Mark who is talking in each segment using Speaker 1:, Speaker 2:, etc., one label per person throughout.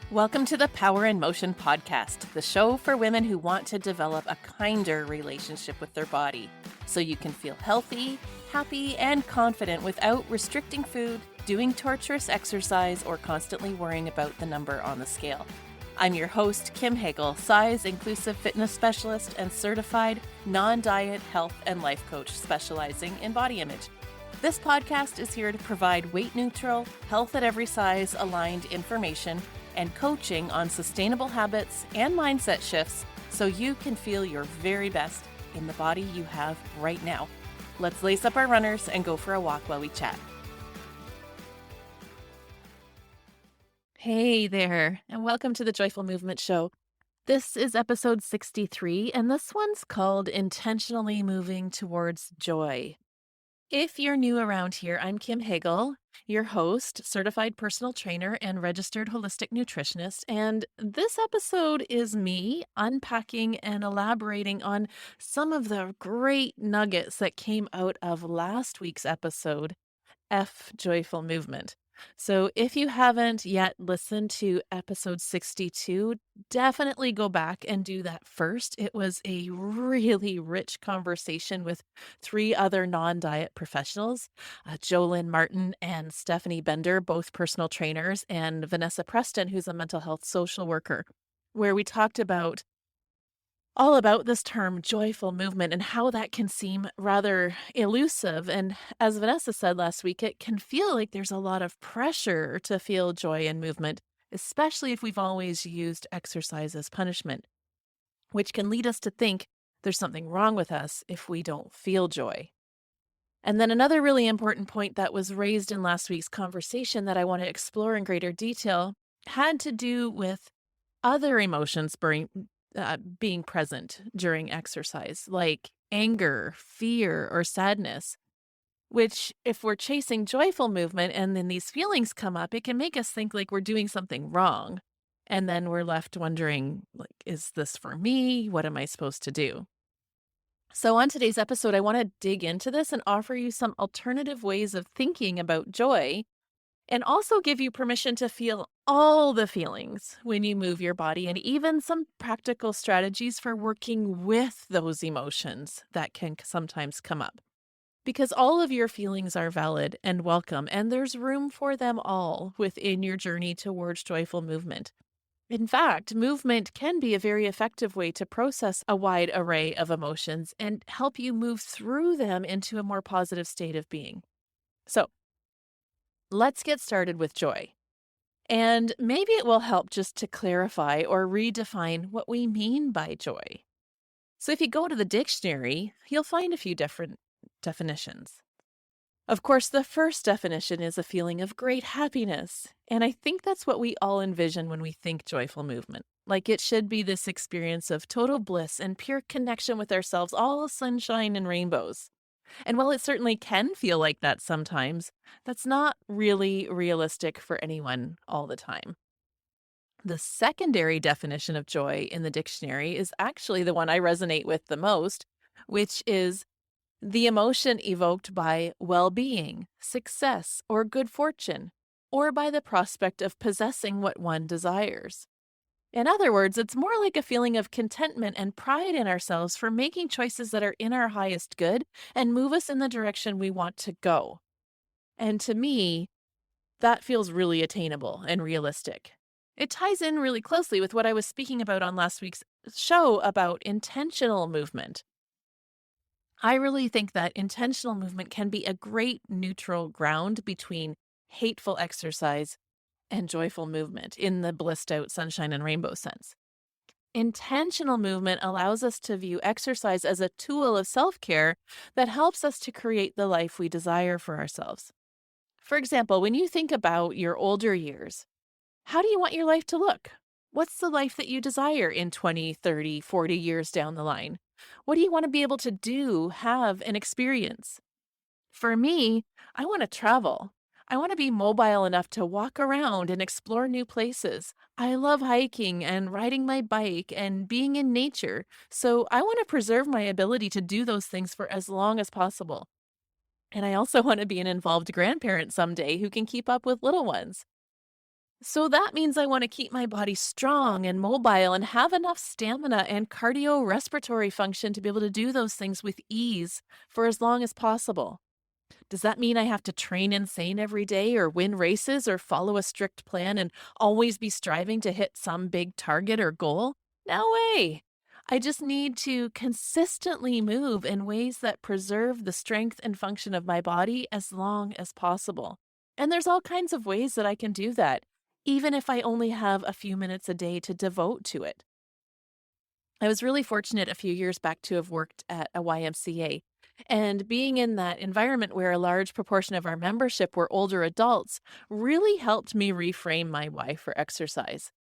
Speaker 1: Welcome to the Power in Motion podcast, the show for women who want to develop a kinder relationship with their body so you can feel healthy, happy, and confident without restricting food, doing torturous exercise, or constantly worrying about the number on the scale. I'm your host, Kim Hagel, size inclusive fitness specialist and certified non-diet health and life coach specializing in body image. This podcast is here to provide weight neutral, health at every size aligned information and coaching on sustainable habits and mindset shifts so you can feel your very best in the body you have right now. Let's lace up our runners and go for a walk while we chat. Hey there, and welcome to the Joyful Movement Show. This is episode 63, and this one's called Intentionally Moving Towards Joy. If you're new around here, I'm Kim Hagel, your host, certified personal trainer, and registered holistic nutritionist. And this episode is me unpacking and elaborating on some of the great nuggets that came out of last week's episode, F Joyful Movement. So if you haven't yet listened to episode 62, definitely go back and do that first. It was a really rich conversation with three other non-diet professionals, Jolynn Martin and Stephanie Bender, both personal trainers, and Vanessa Preston, who's a mental health social worker, where we talked about all about this term joyful movement and how that can seem rather elusive. And as Vanessa said last week, it can feel like there's a lot of pressure to feel joy and movement, especially if we've always used exercise as punishment, which can lead us to think there's something wrong with us if we don't feel joy. And then another really important point that was raised in last week's conversation that I want to explore in greater detail had to do with other emotions being present during exercise, like anger, fear, or sadness, which if we're chasing joyful movement and then these feelings come up, it can make us think like we're doing something wrong. And then we're left wondering, like, is this for me? What am I supposed to do? So on today's episode, I want to dig into this and offer you some alternative ways of thinking about joy and also give you permission to feel all the feelings when you move your body and even some practical strategies for working with those emotions that can sometimes come up. Because all of your feelings are valid and welcome, and there's room for them all within your journey towards joyful movement. In fact, movement can be a very effective way to process a wide array of emotions and help you move through them into a more positive state of being. So, let's get started with joy. And maybe it will help just to clarify or redefine what we mean by joy. So if you go to the dictionary, you'll find a few different definitions. Of course, the first definition is a feeling of great happiness. And I think that's what we all envision when we think joyful movement. Like it should be this experience of total bliss and pure connection with ourselves, all sunshine and rainbows. And while it certainly can feel like that sometimes, that's not really realistic for anyone all the time. The secondary definition of joy in the dictionary is actually the one I resonate with the most, which is the emotion evoked by well-being, success, or good fortune, or by the prospect of possessing what one desires. In other words, it's more like a feeling of contentment and pride in ourselves for making choices that are in our highest good and move us in the direction we want to go. And to me, that feels really attainable and realistic. It ties in really closely with what I was speaking about on last week's show about intentional movement. I really think that intentional movement can be a great neutral ground between hateful exercise and joyful movement in the blissed out sunshine and rainbow sense. Intentional movement allows us to view exercise as a tool of self-care that helps us to create the life we desire for ourselves. For example, when you think about your older years, how do you want your life to look? What's the life that you desire in 20, 30, 40 years down the line? What do you want to be able to do, have, and experience? For me, I want to travel. I want to be mobile enough to walk around and explore new places. I love hiking and riding my bike and being in nature, so I want to preserve my ability to do those things for as long as possible. And I also want to be an involved grandparent someday who can keep up with little ones. So that means I want to keep my body strong and mobile and have enough stamina and cardiorespiratory function to be able to do those things with ease for as long as possible. Does that mean I have to train insane every day or win races or follow a strict plan and always be striving to hit some big target or goal? No way. I just need to consistently move in ways that preserve the strength and function of my body as long as possible. And there's all kinds of ways that I can do that, even if I only have a few minutes a day to devote to it. I was really fortunate a few years back to have worked at a YMCA. And being in that environment where a large proportion of our membership were older adults really helped me reframe my why for exercise.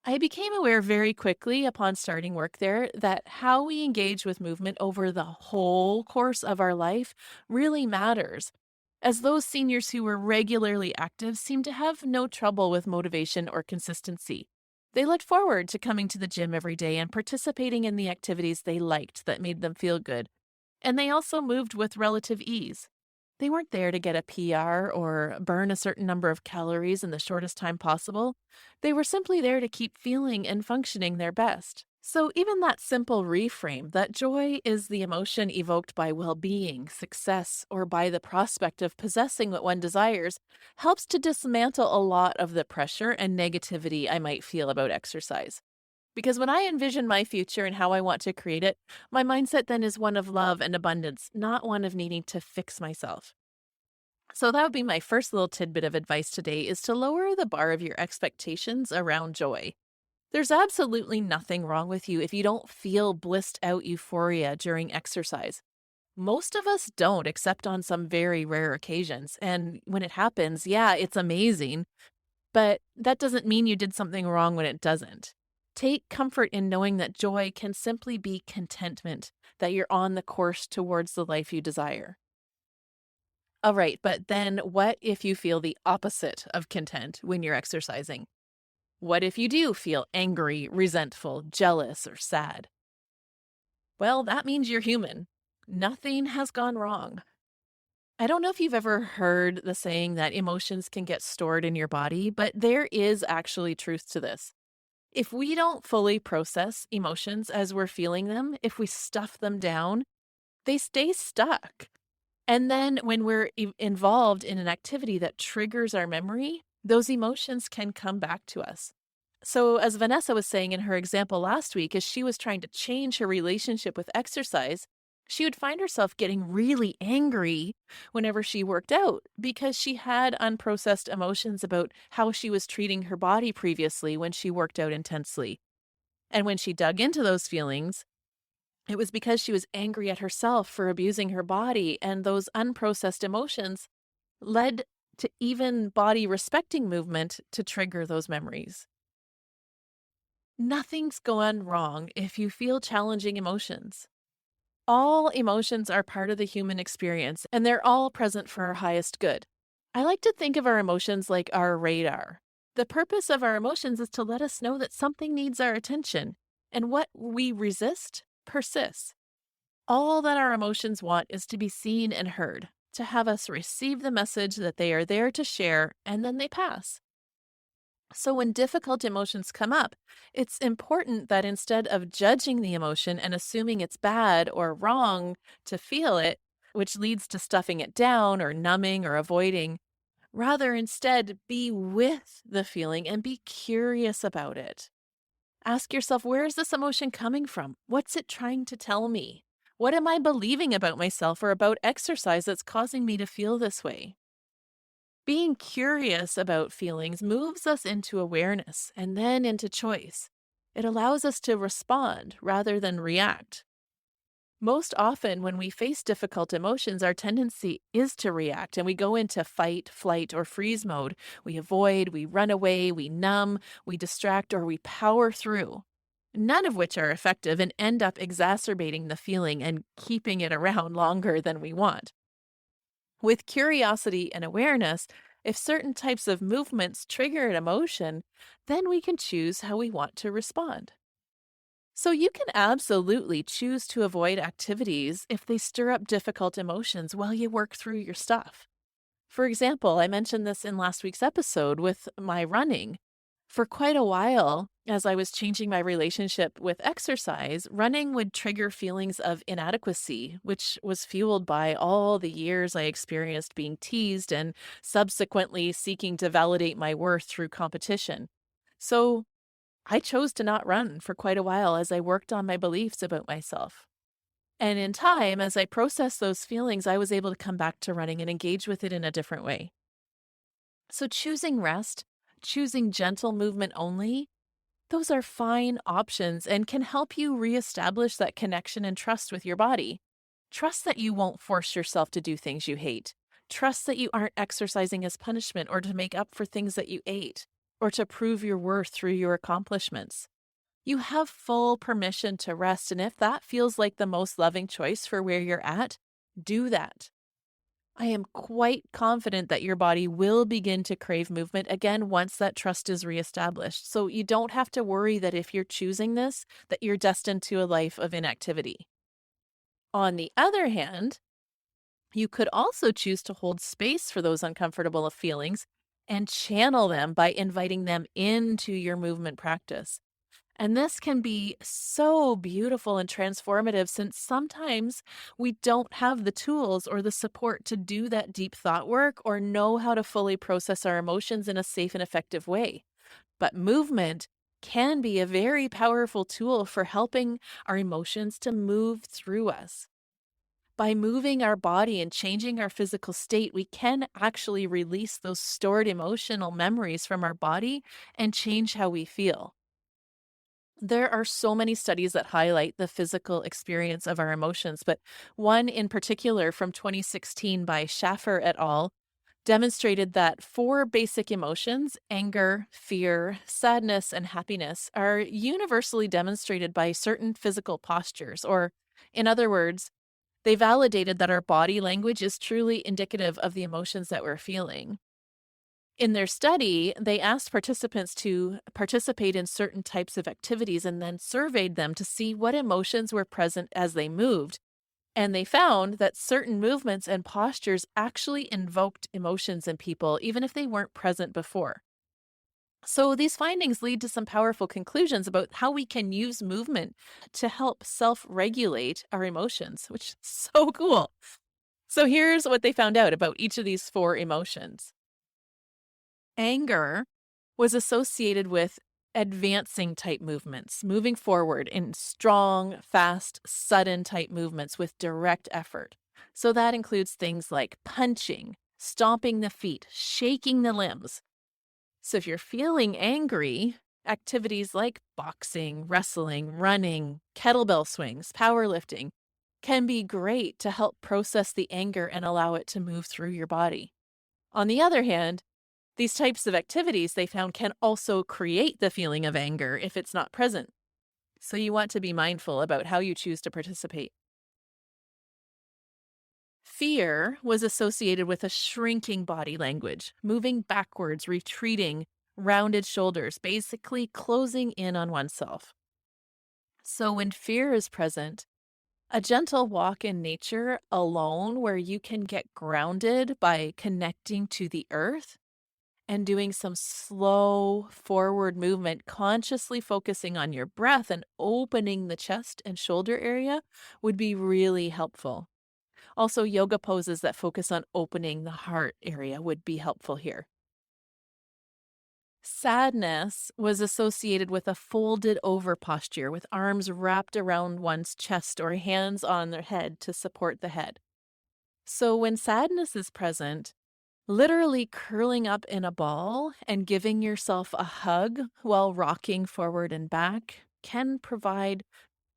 Speaker 1: I became aware very quickly upon starting work there that how we engage with movement over the whole course of our life really matters, as those seniors who were regularly active seemed to have no trouble with motivation or consistency. They looked forward to coming to the gym every day and participating in the activities they liked that made them feel good, and they also moved with relative ease. They weren't there to get a PR or burn a certain number of calories in the shortest time possible. They were simply there to keep feeling and functioning their best. So, even that simple reframe that joy is the emotion evoked by well being, success, or by the prospect of possessing what one desires helps to dismantle a lot of the pressure and negativity I might feel about exercise. Because when I envision my future and how I want to create it, my mindset then is one of love and abundance, not one of needing to fix myself. So that would be my first little tidbit of advice today is to lower the bar of your expectations around joy. There's absolutely nothing wrong with you if you don't feel blissed out euphoria during exercise. Most of us don't, except on some very rare occasions. And when it happens, yeah, it's amazing, but that doesn't mean you did something wrong when it doesn't. Take comfort in knowing that joy can simply be contentment, that you're on the course towards the life you desire. All right, but then what if you feel the opposite of content when you're exercising? What if you do feel angry, resentful, jealous, or sad? Well, that means you're human. Nothing has gone wrong. I don't know if you've ever heard the saying that emotions can get stored in your body, but there is actually truth to this. If we don't fully process emotions as we're feeling them, if we stuff them down, they stay stuck. And then when we're involved in an activity that triggers our memory, those emotions can come back to us. So, as Vanessa was saying in her example last week, as she was trying to change her relationship with exercise, she would find herself getting really angry whenever she worked out because she had unprocessed emotions about how she was treating her body previously when she worked out intensely. And when she dug into those feelings, it was because she was angry at herself for abusing her body, and those unprocessed emotions led to even body respecting movement to trigger those memories. Nothing's gone wrong if you feel challenging emotions. All emotions are part of the human experience, and they're all present for our highest good. I like to think of our emotions like our radar. The purpose of our emotions is to let us know that something needs our attention, and what we resist persists. All that our emotions want is to be seen and heard, to have us receive the message that they are there to share, and then they pass. So, when difficult emotions come up, it's important that instead of judging the emotion and assuming it's bad or wrong to feel it, which leads to stuffing it down or numbing or avoiding, rather instead be with the feeling and be curious about it. Ask yourself, where is this emotion coming from? What's it trying to tell me? What am I believing about myself or about exercise that's causing me to feel this way? Being curious about feelings moves us into awareness and then into choice. It allows us to respond rather than react. Most often, when we face difficult emotions, our tendency is to react and we go into fight, flight, or freeze mode. We avoid, we run away, we numb, we distract, or we power through. None of which are effective and end up exacerbating the feeling and keeping it around longer than we want. With curiosity and awareness, if certain types of movements trigger an emotion, then we can choose how we want to respond. So you can absolutely choose to avoid activities if they stir up difficult emotions while you work through your stuff. For example, I mentioned this in last week's episode with my running. For quite a while, as I was changing my relationship with exercise, running would trigger feelings of inadequacy, which was fueled by all the years I experienced being teased and subsequently seeking to validate my worth through competition. So I chose to not run for quite a while as I worked on my beliefs about myself. And in time, as I processed those feelings, I was able to come back to running and engage with it in a different way. So choosing rest, choosing gentle movement only, those are fine options and can help you reestablish that connection and trust with your body. Trust that you won't force yourself to do things you hate. Trust that you aren't exercising as punishment or to make up for things that you ate or to prove your worth through your accomplishments. You have full permission to rest, and if that feels like the most loving choice for where you're at, do that. I am quite confident that your body will begin to crave movement again once that trust is reestablished. So you don't have to worry that if you're choosing this, that you're destined to a life of inactivity. On the other hand, you could also choose to hold space for those uncomfortable feelings and channel them by inviting them into your movement practice. And this can be so beautiful and transformative since sometimes we don't have the tools or the support to do that deep thought work or know how to fully process our emotions in a safe and effective way. But movement can be a very powerful tool for helping our emotions to move through us. By moving our body and changing our physical state, we can actually release those stored emotional memories from our body and change how we feel. There are so many studies that highlight the physical experience of our emotions, but one in particular from 2016 by Schaffer et al. Demonstrated that four basic emotions, anger, fear, sadness, and happiness, are universally demonstrated by certain physical postures, or in other words, they validated that our body language is truly indicative of the emotions that we're feeling. In their study, they asked participants to participate in certain types of activities and then surveyed them to see what emotions were present as they moved. And they found that certain movements and postures actually invoked emotions in people, even if they weren't present before. So these findings lead to some powerful conclusions about how we can use movement to help self-regulate our emotions, which is so cool. So here's what they found out about each of these four emotions. Anger was associated with advancing type movements, moving forward in strong, fast, sudden type movements with direct effort. So that includes things like punching, stomping the feet, shaking the limbs. So if you're feeling angry, activities like boxing, wrestling, running, kettlebell swings, powerlifting can be great to help process the anger and allow it to move through your body. On the other hand, these types of activities they found can also create the feeling of anger if it's not present. So you want to be mindful about how you choose to participate. Fear was associated with a shrinking body language, moving backwards, retreating, rounded shoulders, basically closing in on oneself. So when fear is present, a gentle walk in nature alone where you can get grounded by connecting to the earth and doing some slow forward movement, consciously focusing on your breath and opening the chest and shoulder area would be really helpful. Also, yoga poses that focus on opening the heart area would be helpful here. Sadness was associated with a folded over posture with arms wrapped around one's chest or hands on their head to support the head. So when sadness is present, literally curling up in a ball and giving yourself a hug while rocking forward and back can provide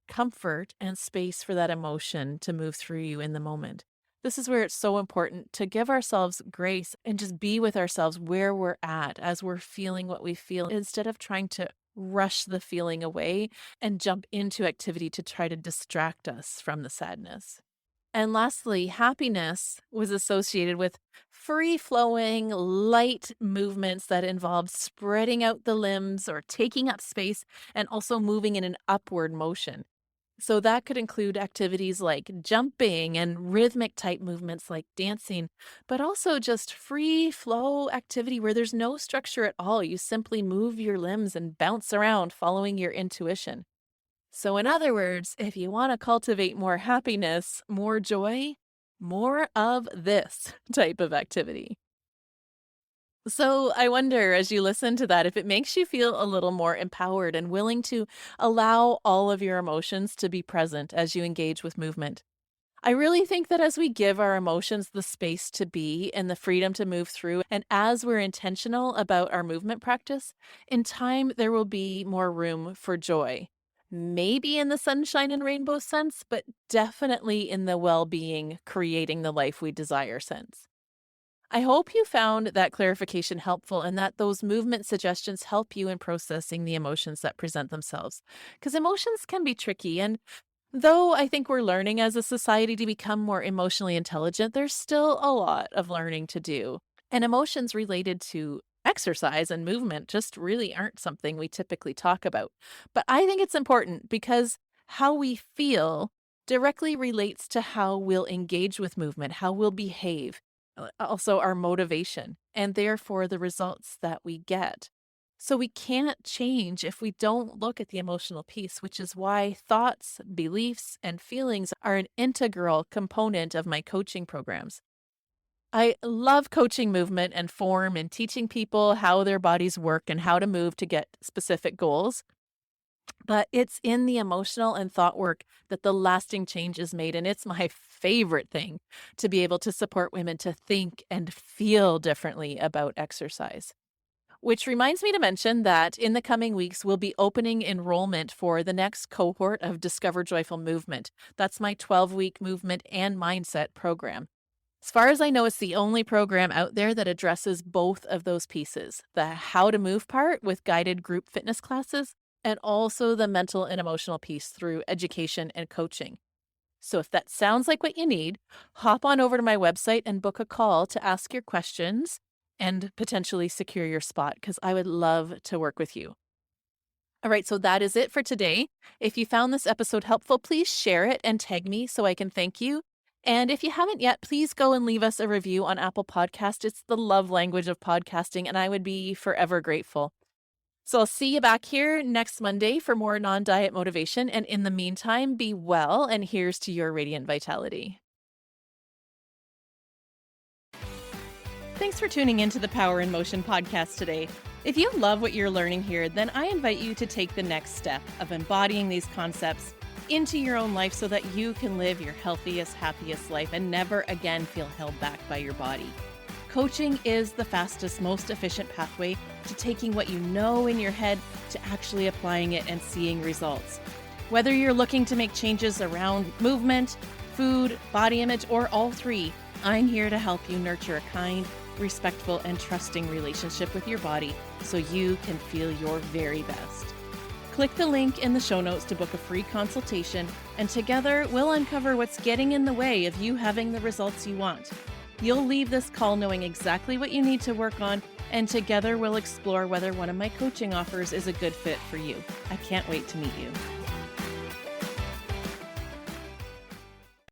Speaker 1: comfort and space for that emotion to move through you in the moment. This is where it's so important to give ourselves grace and just be with ourselves where we're at as we're feeling what we feel instead of trying to rush the feeling away and jump into activity to try to distract us from the sadness. And lastly, happiness was associated with free flowing, light movements that involved spreading out the limbs or taking up space and also moving in an upward motion. So that could include activities like jumping and rhythmic type movements like dancing, but also just free flow activity where there's no structure at all. You simply move your limbs and bounce around following your intuition. So, in other words, if you want to cultivate more happiness, more joy, more of this type of activity. So, I wonder as you listen to that if it makes you feel a little more empowered and willing to allow all of your emotions to be present as you engage with movement. I really think that as we give our emotions the space to be and the freedom to move through, and as we're intentional about our movement practice, in time there will be more room for joy. Maybe in the sunshine and rainbow sense, but definitely in the well being, creating the life we desire sense. I hope you found that clarification helpful and that those movement suggestions help you in processing the emotions that present themselves. Because emotions can be tricky, and though I think we're learning as a society to become more emotionally intelligent, there's still a lot of learning to do. And emotions related to exercise and movement just really aren't something we typically talk about. But I think it's important because how we feel directly relates to how we'll engage with movement, how we'll behave, also our motivation, and therefore the results that we get. So we can't change if we don't look at the emotional piece, which is why thoughts, beliefs, and feelings are an integral component of my coaching programs. I love coaching movement and form and teaching people how their bodies work and how to move to get specific goals. But it's in the emotional and thought work that the lasting change is made. And it's my favorite thing to be able to support women to think and feel differently about exercise. Which reminds me to mention that in the coming weeks, we'll be opening enrollment for the next cohort of Discover Joyful Movement. That's my 12-week movement and mindset program. As far as I know, it's the only program out there that addresses both of those pieces, the how to move part with guided group fitness classes, and also the mental and emotional piece through education and coaching. So if that sounds like what you need, hop on over to my website and book a call to ask your questions and potentially secure your spot because I would love to work with you. All right, so that is it for today. If you found this episode helpful, please share it and tag me so I can thank you. And if you haven't yet, please go and leave us a review on Apple Podcast. It's the love language of podcasting, and I would be forever grateful. So I'll see you back here next Monday for more non-diet motivation. And in the meantime, be well, and here's to your radiant vitality. Thanks for tuning into the Power in Motion podcast today. If you love what you're learning here, then I invite you to take the next step of embodying these concepts into your own life so that you can live your healthiest, happiest life and never again feel held back by your body. Coaching is the fastest, most efficient pathway to taking what you know in your head to actually applying it and seeing results. Whether you're looking to make changes around movement, food, body image, or all three, I'm here to help you nurture a kind, respectful, and trusting relationship with your body so you can feel your very best. Click the link in the show notes to book a free consultation, and together we'll uncover what's getting in the way of you having the results you want. You'll leave this call knowing exactly what you need to work on, and together we'll explore whether one of my coaching offers is a good fit for you. I can't wait to meet you.